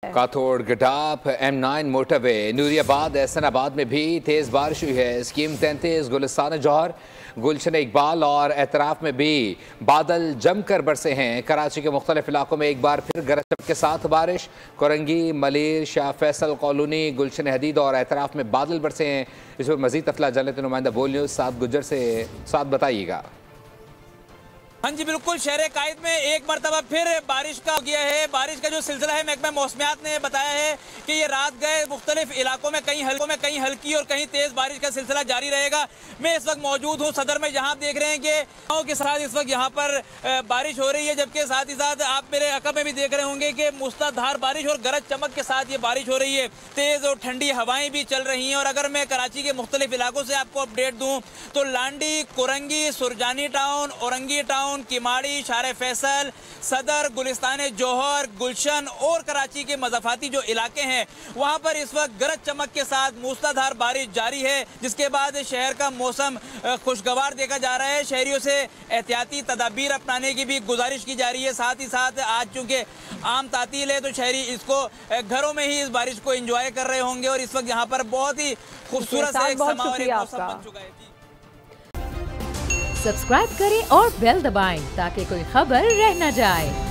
काथोड़ गटाप M9 motorway Nooriabad Ehsanabad में भी तेज़ बारिश हुई है। स्कीम 33 गुलिस्तान जौहर गुलशन इकबाल और एतराफ़ में भी बादल जमकर बरसे हैं। कराची के मुख्तलिफ इलाकों में एक बार फिर गरज चमक के साथ बारिश। कोरंगी, मलिर, शाह फैसल कॉलोनी, गुलशन हदीद और एतराफ़ में बादल बरसे हैं। इस पर मज़ीद तफला जान लेते नुमाइंदा बोल न्यूज़ साद गुज्जर से। साथ बताइएगा। हाँ जी बिल्कुल, शहर कायद में एक मरतबा फिर बारिश का हो गया है। बारिश का जो सिलसिला है, महकमा मौसमियात ने बताया है कि ये रात गए मुख्तलिफ इलाकों में कहीं हल्की और कहीं तेज बारिश का सिलसिला जारी रहेगा। मैं इस वक्त मौजूद हूँ सदर में, जहाँ आप देख रहे हैं कि गाँव के साथ इस वक्त यहाँ पर बारिश हो रही है, जबकि साथ ही साथ आप मेरे अकब में भी देख रहे होंगे कि मूसलाधार बारिश और गरज चमक के साथ ये बारिश हो रही है। तेज और ठंडी हवाएं भी चल रही हैं। और अगर मैं कराची के मुख्तलिफ इलाकों से आपको अपडेट दूँ तो लांडी, कोरंगी, सुरजानी टाउन, औरंगी टाउन, किमाड़ी, शारे फैसल, सदर, गुलिस्तान जौहर, गुलशन और कराची के मज़ाफाती जो इलाके हैं वहां पर इस वक्त गरज चमक के साथ मूसलाधार बारिश जारी है, जिसके बाद शहर का मौसम खुशगवार देखा जा रहा है। शहरियों से एहतियाती तदाबीर अपनाने की भी गुजारिश की जा रही है। साथ ही साथ आज चूंकि आम तातील है तो शहरी इसको घरों में ही इस बारिश को एंजॉय कर रहे होंगे। और इस वक्त यहाँ पर बहुत ही खूबसूरत सा एक समा और एक मौसम बन चुका है। सब्सक्राइब करें और बेल दबाएं ताकि कोई खबर रह न जाए।